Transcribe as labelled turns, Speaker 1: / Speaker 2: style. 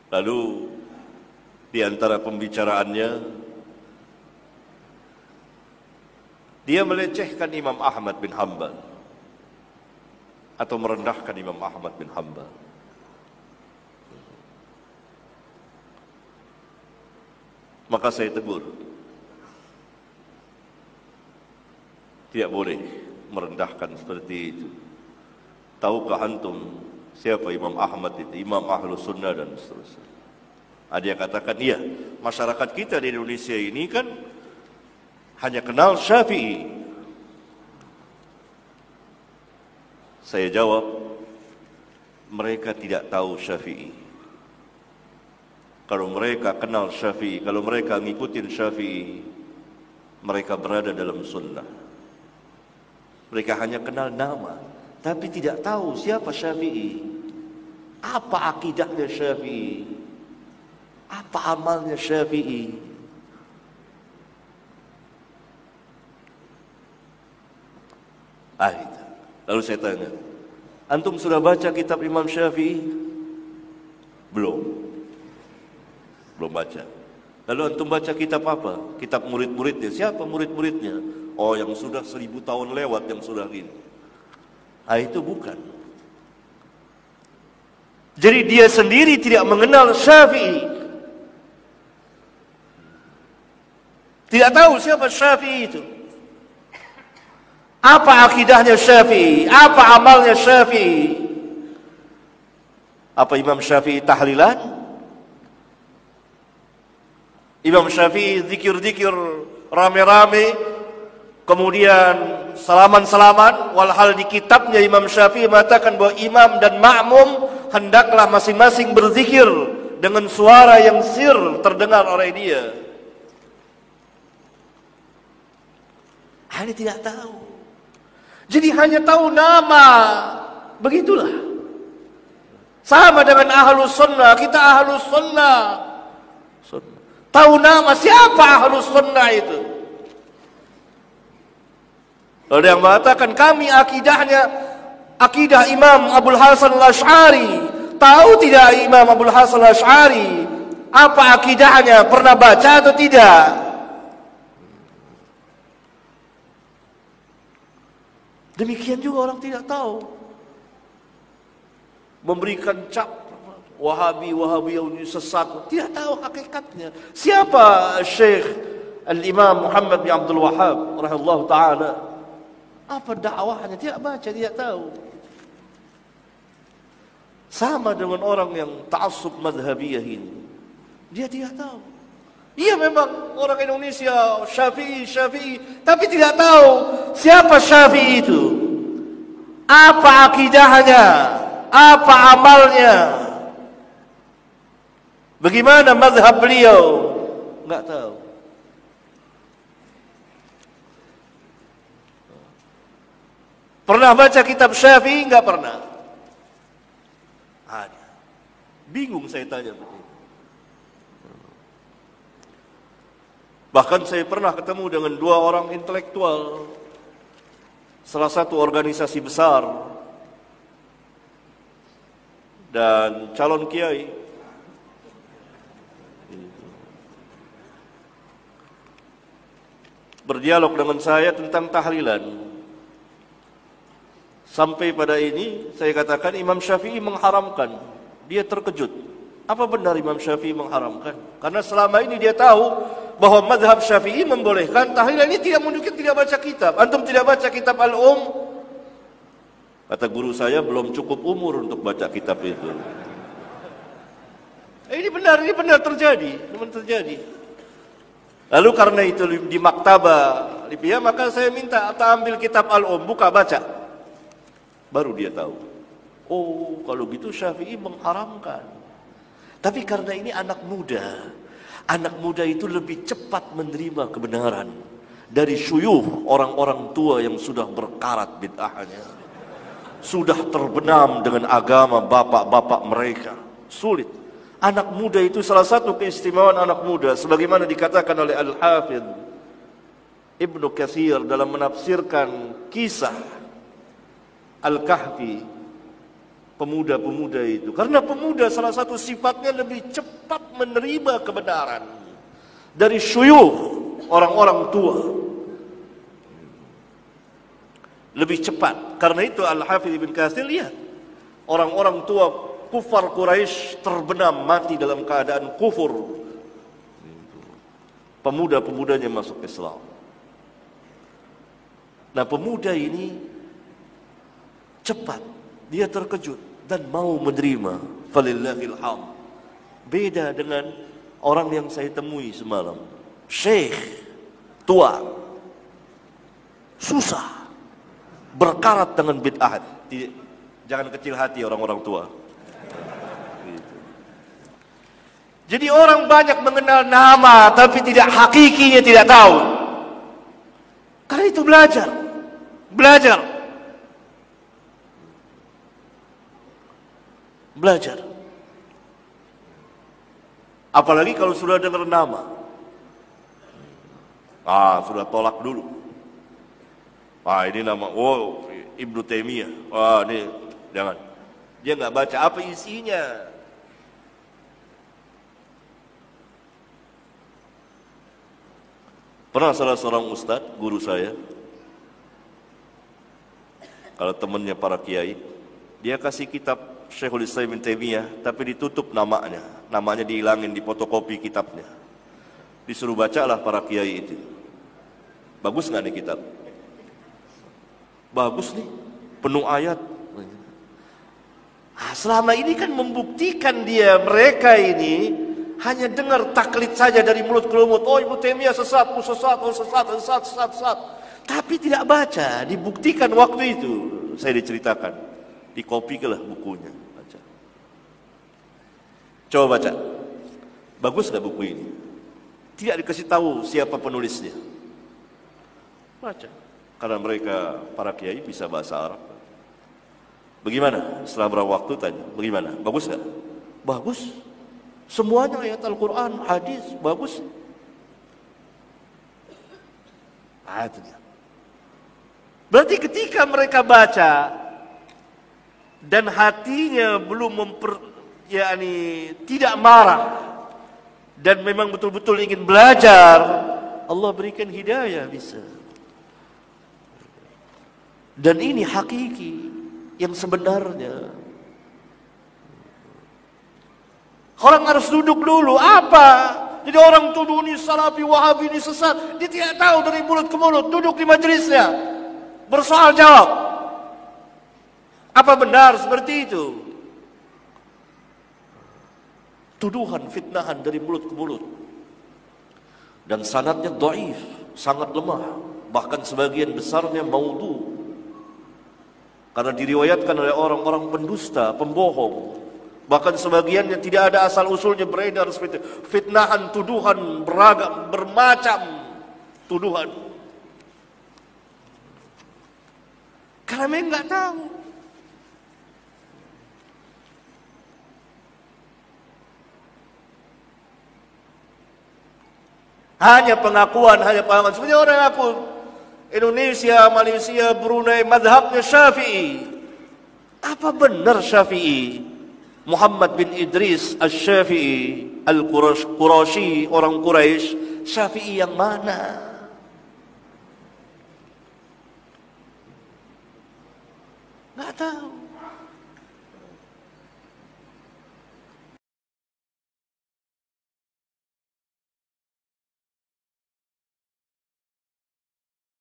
Speaker 1: Lalu di antara pembicaraannya, dia melecehkan Imam Ahmad bin Hanbal atau merendahkan Imam Ahmad bin Hanbal. Maka saya tegur, tidak boleh merendahkan seperti itu. Tahukah antum siapa Imam Ahmad itu? Imam Ahlus Sunnah dan seterusnya. Dia katakan, iya, masyarakat kita di Indonesia ini kan hanya kenal Syafi'i. Saya jawab, mereka tidak tahu Syafi'i. Kalau mereka kenal Syafi'i, kalau mereka ngikutin Syafi'i, mereka berada dalam sunnah. Mereka hanya kenal nama, tapi tidak tahu siapa Syafi'i, apa akidahnya Syafi'i, apa amalnya Syafi'i. Itu. Lalu saya tanya, antum sudah baca kitab Imam Syafi'i? Belum baca. Lalu antum baca kitab apa? Kitab murid-muridnya. Siapa murid-muridnya? Oh, yang sudah 1000 tahun lewat, yang sudah ini. Itu bukan. Jadi dia sendiri tidak mengenal Syafi'i. Tidak tahu siapa Syafi'i itu. Apa akidahnya Syafi'i? Apa amalnya Syafi'i? Apa Imam Syafi'i tahlilan? Imam Syafi'i zikir-zikir rame-rame, kemudian salaman-salaman. Walhal di kitabnya Imam Syafi'i mengatakan bahwa imam dan makmum hendaklah masing-masing berzikir dengan suara yang sir terdengar oleh dia. Dia tidak tahu. Jadi hanya tahu nama. Begitulah. Sama dengan Ahlus Sunnah. Kita Ahlus Sunnah. Tahu nama siapa Ahlus Sunnah itu. Ada yang mengatakan kami akidahnya akidah Imam Abul Hasan Al-Asy'ari. Tahu tidak Imam Abul Hasan Al-Asy'ari apa akidahnya? Pernah baca atau tidak? Demikian juga orang tidak tahu. Memberikan cap Wahabi yang sesat, tidak tahu hakikatnya. Siapa Syekh Al-Imam Muhammad bin Abdul Wahhab rahimahullah ta'ala? Apa dakwahnya? Tidak baca, tidak tahu. Sama dengan orang yang ta'assub madhabiyah ini. Dia tidak tahu. Iya memang orang Indonesia Syafi'i, tapi tidak tahu siapa Syafi'i itu. Apa akidahnya? Apa amalnya? Bagaimana mazhab beliau? Enggak tahu. Pernah baca kitab Syafi'i? Enggak pernah. Ada. Bingung saya tanya begitu. Bahkan saya pernah ketemu dengan 2 orang intelektual salah satu organisasi besar dan calon kiai. Berdialog dengan saya tentang tahlilan. Sampai pada ini saya katakan Imam Syafi'i mengharamkan. Dia terkejut. Apa benar Imam Syafi'i mengharamkan? Karena selama ini dia tahu bahwa mazhab Syafi'i membolehkan tahlilan. Ini tidak menunjukkan tidak baca kitab. Antum tidak baca kitab Al-Um? Kata guru saya, belum cukup umur untuk baca kitab itu. Ini benar terjadi. Benar terjadi. Lalu karena itu di maktabah Libya, maka saya minta ambil kitab Al-Um, buka baca. Baru dia tahu. Oh, kalau gitu Syafi'i mengharamkan. Tapi karena ini anak muda itu lebih cepat menerima kebenaran dari syuyukh orang-orang tua yang sudah berkarat bid'ahnya. Sudah terbenam dengan agama bapak-bapak mereka. Sulit. Anak muda itu salah satu keistimewaan anak muda sebagaimana dikatakan oleh Al-Hafidh Ibnu Katsir dalam menafsirkan kisah Al-Kahfi. pemuda-pemuda itu. Karena pemuda salah satu sifatnya lebih cepat menerima kebenaran dari syuyukh, orang-orang tua. Lebih cepat. Karena itu Al-Hafidz Ibn Katsir lihat, orang-orang tua kufar Quraisy terbenam mati dalam keadaan kufur. Pemuda-pemudanya masuk Islam. Nah, pemuda ini cepat, dia terkejut dan mau menerima. Falillahil hamd. Beda dengan orang yang saya temui semalam, syekh tua, susah, berkarat dengan bid'ah. Jangan kecil hati orang-orang tua. Jadi orang banyak mengenal nama tapi tidak hakikinya, tidak tahu. Karena itu belajar. Belajar. Apalagi kalau sudah dengar nama. Sudah tolak dulu. Ini nama, Ibnu Taimiyah. Ini jangan. Dia nggak baca apa isinya. Pernah salah seorang ustadz, guru saya, kalau temannya para kiai, dia kasih kitab Syekhul Islam Ibnu Taimiyah, tapi ditutup namanya. Namanya dihilangin, difotokopi kitabnya. Disuruh bacalah para kiai itu. Bagus nggak nih kitab? Bagus nih, penuh ayat. Selama ini kan membuktikan mereka ini hanya dengar taklid saja dari mulut ke mulut. Ibnu Taimiyah sesat. Tapi tidak baca, dibuktikan waktu itu. Saya diceritakan, dikopikanlah bukunya. Baca. Coba baca. Bagus nggak buku ini? Tidak dikasih tahu siapa penulisnya. Baca. Karena mereka para kiai bisa bahasa Arab. Bagaimana? Setelah berapa waktu tanya, bagaimana? Bagus nggak? Bagus. Semuanya ayat Al-Quran, hadis, bagus. Itu dia. Berarti ketika mereka baca dan hatinya belum tidak marah dan memang betul-betul ingin belajar, Allah berikan hidayah bisa. Dan ini hakiki yang sebenarnya. Orang harus duduk dulu. Apa? Jadi orang tuduh ini salafi, wahabi, ini sesat. Dia tidak tahu dari mulut ke mulut. Duduk di majelisnya, bersoal jawab. Apa benar seperti itu? Tuduhan, fitnahan dari mulut ke mulut. Dan sanadnya dhaif, sangat lemah. Bahkan sebagian besarnya maudhu. Karena diriwayatkan oleh orang-orang pendusta, pembohong. Bahkan sebagian yang tidak ada asal usulnya beredar seperti itu. Fitnahan, tuduhan, beragam, bermacam tuduhan. Karena mereka nggak tahu. Hanya pengakuan. Seperti orang aku Indonesia, Malaysia, Brunei, madhabnya Syafi'i. Apa benar Syafi'i? Muhammad bin Idris Asy-Syafi'i Al-Qurashi, orang Quraisy, Syafi'i yang mana? Nggak tahu.